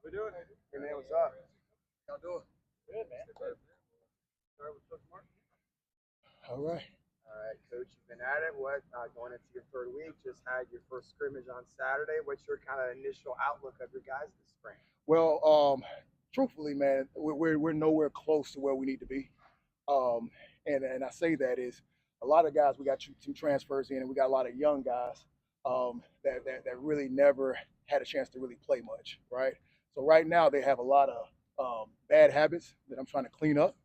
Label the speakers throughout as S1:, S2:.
S1: We doing? Hey man, what's up? Y'all doing? Good, man. Start with Coach Mark.
S2: All right.
S1: All right, Coach, you've been at it. What going into your third week? Just had your first scrimmage on Saturday. What's your kind of initial outlook of your guys this spring?
S2: Well, truthfully, man, we're nowhere close to where we need to be. Um, and I say that is a lot of guys. We got some transfers in, and we got a lot of young guys that really never had a chance to really play much, right? So right now they have a lot of bad habits that I'm trying to clean up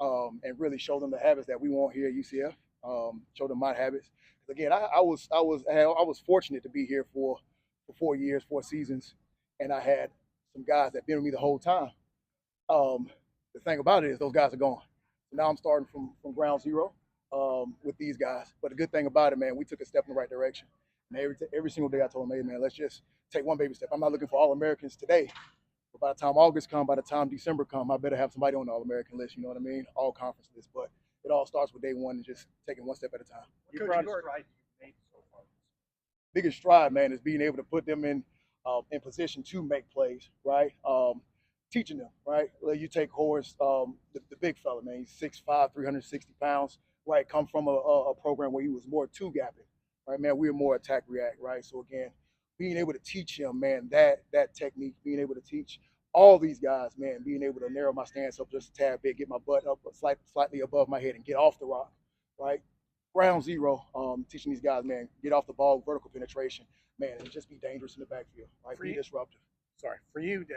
S2: and really show them the habits that we want here at UCF. Show them my habits. 'Cause again, I was fortunate to be here for 4 years, 4 seasons, and I had some guys that been with me the whole time. Um, the thing about it is those guys are gone. So now I'm starting from ground zero with these guys. But the good thing about it, man, we took a step in the right direction. And every single day I told them, hey, man, let's just take one baby step. I'm not looking for All Americans today. But by the time August come, by the time December come, I better have somebody on the All American list. You know what I mean? All conference list. But it all starts with day one and just taking one step at a time.
S1: You brought stride you've made so far.
S2: Biggest stride, man, is being able to put them in position to make plays, right? Teaching them, right? Well, you take Horace, the big fella, man. He's 6'5", 360 pounds, right? Come from a program where he was more two gapping, right, man? We were more attack react, right? So again, being able to teach him, man, that technique, being able to teach all these guys, man, being able to narrow my stance up just a tad bit, get my butt up slightly above my head, and get off the rock, right? Ground zero, teaching these guys, man, get off the ball, vertical penetration, man, and just be dangerous in the backfield, right? Be disruptive.
S3: Sorry, for you to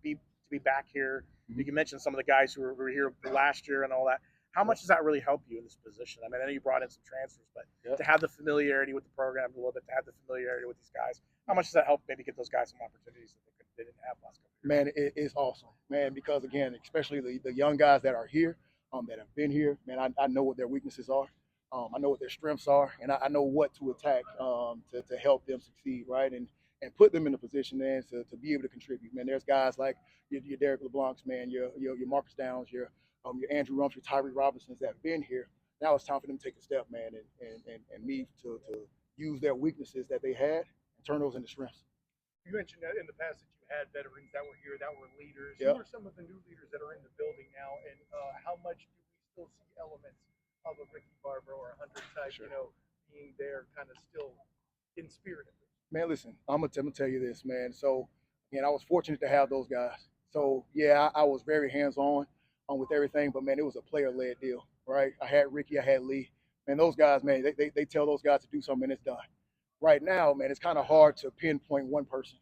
S3: be back here. You can mention some of the guys who were here last year and all that. How much does that really help you in this position? I mean, I know you brought in some transfers, but to have the familiarity with the program a little bit, to have the familiarity with these guys, how much does that help maybe get those guys some opportunities that they didn't have last couple of years?
S2: Man, it's awesome, man, because again, especially the young guys that are here, that have been here, man, I know what their weaknesses are. I know what their strengths are, and I know what to attack to help them succeed, right? And put them in a position, man, to be able to contribute. Man, there's guys like your Derek LeBlancs, man, your Marcus Downs, your Andrew Rumph, your Tyree Robinsons that have been here. Now it's time for them to take a step, man, and me to use their weaknesses that they had and turn those into strengths.
S4: You mentioned that in the past that you had veterans that were here, that were leaders.
S2: Yep.
S4: Who are some of the new leaders that are in the building now, and how much do we still see elements of a Ricky Barber or a Hunter type,
S2: Sure.
S4: being there, kind of still in spirit?
S2: Man, listen, I'm gonna tell you this, man. So, again, I was fortunate to have those guys. So, yeah, I was very hands-on with everything, but man, it was a player-led deal, right? I had Ricky, I had Lee, man. Those guys, man, they tell those guys to do something, and it's done. Right now, man, it's kind of hard to pinpoint one person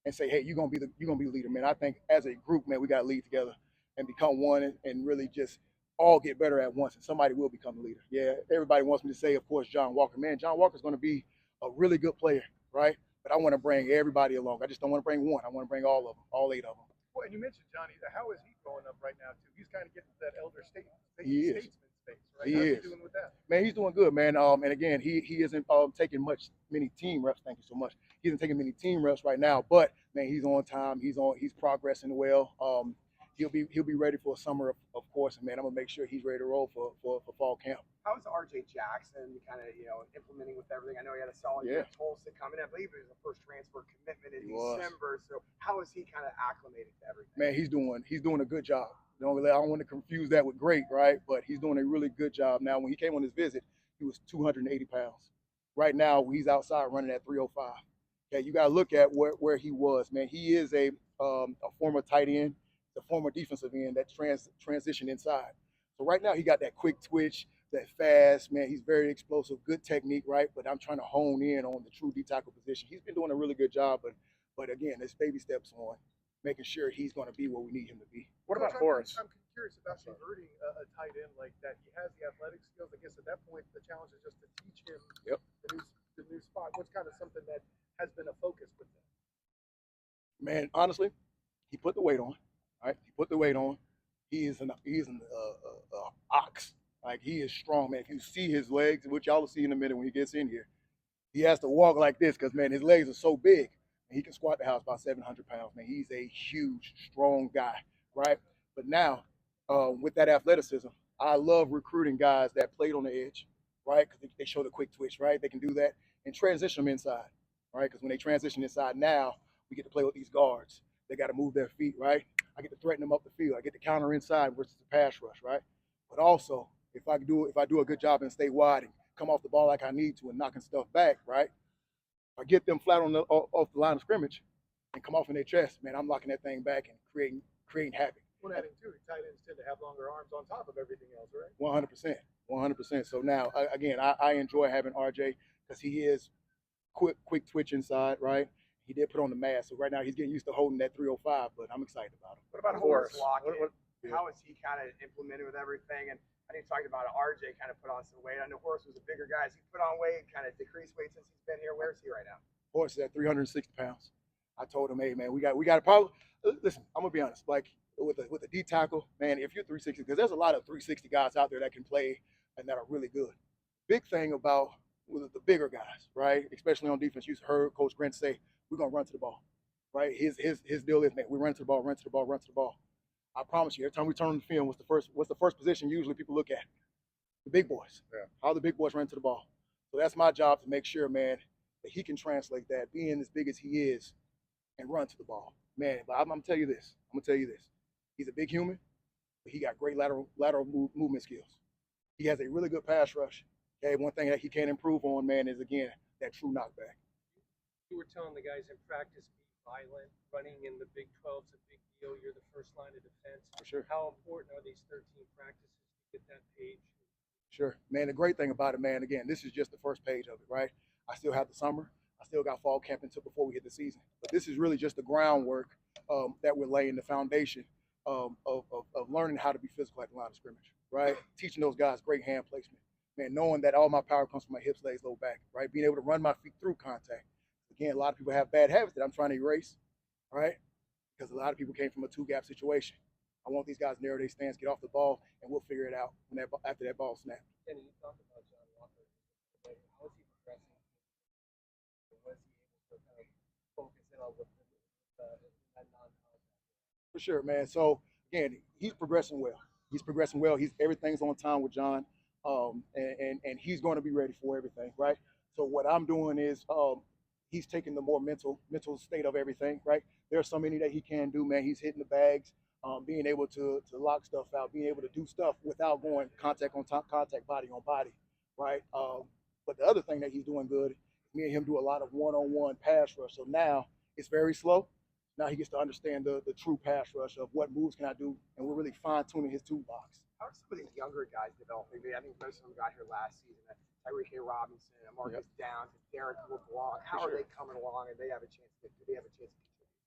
S2: and say, hey, you're gonna be the leader, man. I think as a group, man, we got to lead together and become one and really just all get better at once, and somebody will become the leader. Yeah, everybody wants me to say, of course, John Walker. Man, John Walker's going to be a really good player, right? But I want to bring everybody along. I just don't want to bring one. I want to bring all of them, all eight of them.
S4: Well, and you mentioned Johnny. How is he growing up right now too? He's kind of getting to that elder
S2: He is.
S4: statesman space, right?
S2: He
S4: How's
S2: is.
S4: he doing with that?
S2: Man, he's doing good, man. And again, he isn't taking many team reps. Thank you so much. He isn't taking many team reps right now, but man, he's on time. He's progressing well. He'll be ready for summer, of course, and man, I'm gonna make sure he's ready to roll for fall camp.
S1: How's RJ Jackson kind of implementing with everything? I know he had a solid year at Tulsa coming. I believe it was the first transfer commitment in December. So how is he kind of acclimated to everything?
S2: Man, he's doing a good job. I don't want to confuse that with great, right? But he's doing a really good job. Now, when he came on his visit, he was 280 pounds. Right now, he's outside running at 305. Okay, you got to look at where he was, man. He is a former tight end, a former defensive end that transitioned inside. So right now, he got that quick twitch, that fast, man. He's very explosive, good technique, right? But I'm trying to hone in on the true D tackle position. He's been doing a really good job, but again, there's baby steps on making sure he's going to be where we need him to be.
S3: What about
S4: Coach,
S3: Horace?
S4: I'm curious about converting a tight end like that. He has the athletic skills. I guess at that point, the challenge is just to teach him the new spot. What's kind of something that has been a focus with him?
S2: Man, honestly, he put the weight on. Right, he put the weight on. He's an ox. Like, he is strong, man. If you see his legs, which y'all will see in a minute when he gets in here, he has to walk like this because, man, his legs are so big. And he can squat the house about 700 pounds, man. He's a huge, strong guy, right? But now, with that athleticism, I love recruiting guys that played on the edge, right? Because they show the quick twitch, right? They can do that and transition them inside, right? Because when they transition inside now, we get to play with these guards. They got to move their feet, right? I get to threaten them up the field. I get to counter inside versus the pass rush, right? But also, if I do a good job and stay wide and come off the ball like I need to and knocking stuff back, right? I get them flat on off the line of scrimmage and come off in their chest, man, I'm locking that thing back and creating havoc.
S4: One adding too, tight ends tend to have longer arms on top of everything else, right?
S2: 100%, 100%. So now, again, I enjoy having RJ because he is quick twitch inside, right? He did put on the mask, so right now he's getting used to holding that 305, but I'm excited about him.
S1: What about Horace Lockett? How is he kind of implemented with everything? And I think you talked about RJ kind of put on some weight. I know Horace was a bigger guy. Has he put on weight, kind of decreased weight since he's been here? Where is he right now?
S2: Horace is at 360 pounds. I told him, hey, man, we got a problem. Listen, I'm going to be honest. Like, with a D tackle, man, if you're 360, because there's a lot of 360 guys out there that can play and that are really good. Big thing about the bigger guys, right, especially on defense, you heard Coach Grant say, we're going to run to the ball, right? His deal is, man, we run to the ball, run to the ball, run to the ball. I promise you, every time we turn on the film, what's the first position usually people look at? The big boys. Yeah. How the big boys run to the ball. So that's my job to make sure, man, that he can translate that, being as big as he is, and run to the ball. Man, but I'm going to tell you this. He's a big human, but he got great lateral movement skills. He has a really good pass rush. Okay, one thing that he can improve on, man, is, again, that true knockback.
S5: You were telling the guys in practice, be violent. Running in the Big 12's a big deal. You're the first line of defense.
S2: For sure.
S5: How important are these 13 practices to get that page?
S2: Sure. Man, the great thing about it, man, again, this is just the first page of it, right? I still have the summer. I still got fall camp until before we hit the season. But this is really just the groundwork that we're laying, the foundation of learning how to be physical at the line of scrimmage, right? Teaching those guys great hand placement. Man, knowing that all my power comes from my hips, legs, low back, right? Being able to run my feet through contact. Again, a lot of people have bad habits that I'm trying to erase, right? Because a lot of people came from a two-gap situation. I want these guys to narrow their stance, get off the ball, and we'll figure it out after that ball snap.
S5: Kenny, you talked about John Lockett. How is he progressing? Was he able to kind of focus in on that non-contact?
S2: For sure, man. So, again, he's progressing well. Everything's on time with John, and he's going to be ready for everything, right? So what I'm doing is he's taking the more mental state of everything, right? There's so many that he can do, man. He's hitting the bags, being able to lock stuff out, being able to do stuff without going contact on top, contact body on body, right? But the other thing that he's doing good, me and him do a lot of one-on-one pass rush. So now it's very slow. Now he gets to understand the true pass rush of what moves can I do, and we're really fine-tuning his toolbox.
S1: How are some of these younger guys developing? I think most of them got here last season. Tyreek Robinson, Marcus Downs, Derek LeBlanc. How are they coming along, and do they have a chance to continue?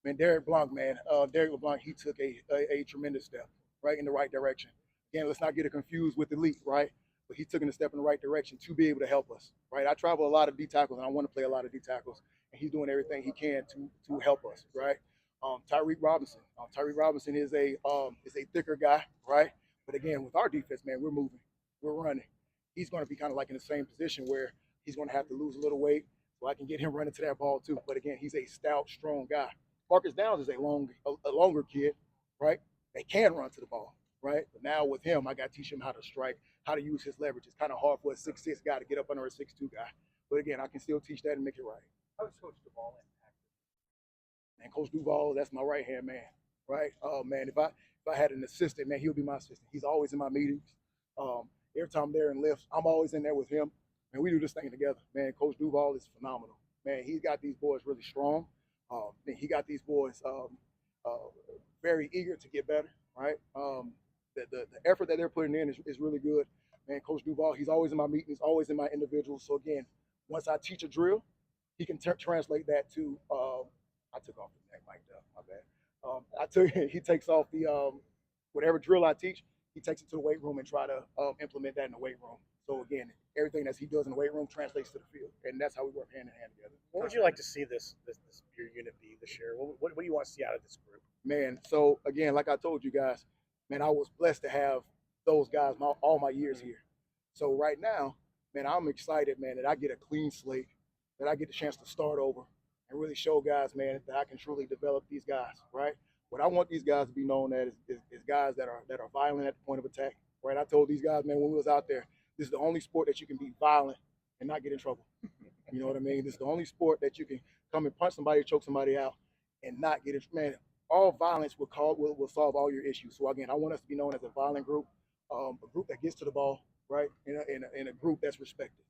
S2: Man, Derek LeBlanc, he took a tremendous step, right, in the right direction. Again, let's not get it confused with elite, right? But he took a step in the right direction to be able to help us, right? I travel a lot of D tackles, and I want to play a lot of D tackles, and he's doing everything he can to help us, right? Tyreek Robinson is a thicker guy, right? But again, with our defense, man, we're moving, we're running. He's going to be kind of like in the same position where he's going to have to lose a little weight so I can get him running to that ball too. But again, he's a stout, strong guy. Marcus Downs is a longer kid, right? They can run to the ball, right? But now with him, I got to teach him how to strike, how to use his leverage. It's kind of hard for a 6'6" guy to get up under a 6'2" guy. But again, I can still teach that and make it right.
S5: How is Coach Duval impacted?
S2: Man, Coach Duval, that's my right-hand man, right? Oh, man, if I had an assistant, man, he'll be my assistant. He's always in my meetings. Every time I'm there in lifts, I'm always in there with him. Man, we do this thing together. Man, Coach Duval is phenomenal. Man, he's got these boys really strong. He got these boys very eager to get better, right? The effort that they're putting in is really good. Man, Coach Duval, he's always in my meetings, always in my individuals. So, again, once I teach a drill, he can translate that to I took off the neck mic up, my bad. He takes off the whatever drill I teach, he takes it to the weight room and try to implement that in the weight room. So again, everything that he does in the weight room translates to the field, and that's how we work hand in hand together.
S3: What would you like to see this your unit be this year? What do you want to see out of this group?
S2: Man, so again, like I told you guys, man, I was blessed to have those guys all my years here. So right now, man, I'm excited, man, that I get a clean slate, that I get the chance to start over and really show guys, man, that I can truly develop these guys, right? What I want these guys to be known as is guys that are violent at the point of attack, right? I told these guys, man, when we was out there, this is the only sport that you can be violent and not get in trouble. You know what I mean? This is the only sport that you can come and punch somebody, choke somebody out, and not get in. Man, all violence will solve all your issues. So again, I want us to be known as a violent group, a group that gets to the ball, right, in a group that's respected.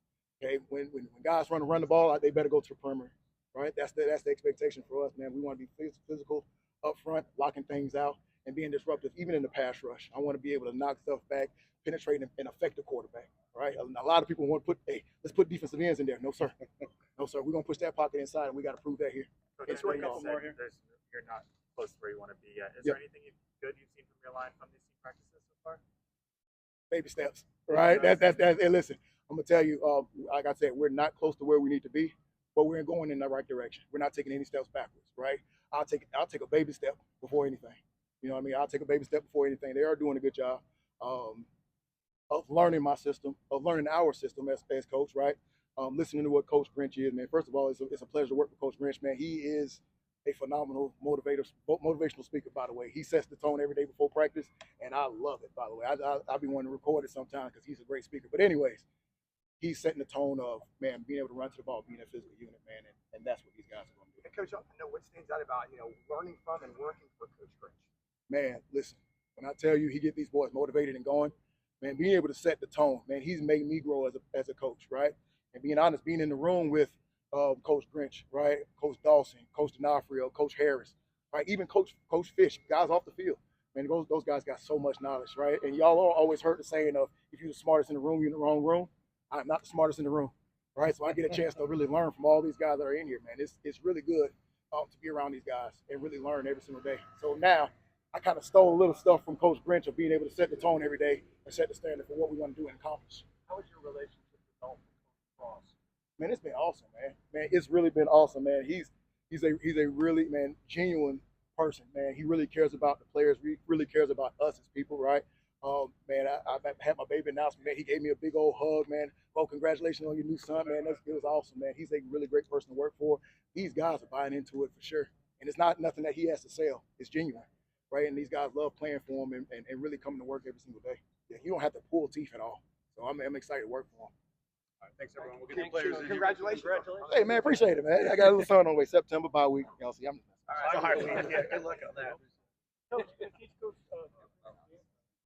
S2: Okay, when guys run the ball, they better go to the perimeter, right? That's the expectation for us, man. We want to be physical up front, locking things out, and being disruptive, even in the pass rush. I want to be able to knock stuff back, penetrate, and affect the quarterback, right? A lot of people want to put, hey, let's put defensive ends in there. No, sir. No, sir. We're going to push that pocket inside, and we got to prove that here.
S6: Coach, you're not close to where you want to be yet. Is there anything good you've seen from your line from these team practices so far?
S2: Baby steps, right? That's. Hey, listen, I'm gonna tell you, like I said, we're not close to where we need to be, but we're going in the right direction. We're not taking any steps backwards, right? I'll take a baby step before anything. You know what I mean? I'll take a baby step before anything. They are doing a good job of learning my system, of learning our system as coach, right? Listening to what Coach Grinch is, man. First of all, it's a pleasure to work with Coach Grinch, man. He is a phenomenal motivational speaker, by the way. He sets the tone every day before practice, and I love it, by the way. I'll be wanting to record it sometimes because he's a great speaker. But anyways, he's setting the tone of, man, being able to run to the ball, being a physical unit, man, and that's what these guys are going to do.
S1: And Coach, I know what stands out about, learning from and working for Coach Grinch.
S2: Man, listen, when I tell you he get these boys motivated and going, man, being able to set the tone, man, he's made me grow as a coach, right? And being honest, being in the room with Coach Grinch, right? Coach Dawson, Coach D'Onofrio, Coach Harris, right? Even Coach Fish, guys off the field. Man, those guys got so much knowledge, right? And y'all always heard the saying of, if you're the smartest in the room, you're in the wrong room. I'm not the smartest in the room, right? So I get a chance to really learn from all these guys that are in here, man. It's really good to be around these guys and really learn every single day. So now I kind of stole a little stuff from Coach Grinch of being able to set the tone every day and set the standard for what we want to do and accomplish.
S4: How is your relationship developed with Coach Cross?
S2: Man, it's been awesome, man. Man, it's really been awesome, man. He's a really, man, genuine person, man. He really cares about the players. He really cares about us as people, right? Man, I had my baby announcement, man. He gave me a big old hug, man. Oh, congratulations on your new son, man. It was awesome, man. He's a really great person to work for. These guys are buying into it for sure. And it's not nothing that he has to sell. It's genuine, right? And these guys love playing for him and really coming to work every single day. Yeah, you don't have to pull teeth at all. So I'm excited to work for him.
S6: All right, thanks, everyone. We'll get the players in.
S1: Congratulations.
S2: Hey, man, appreciate it, man. I got a little son on the way. September bye week. Y'all see,
S3: All right, good luck on that.
S4: Coach,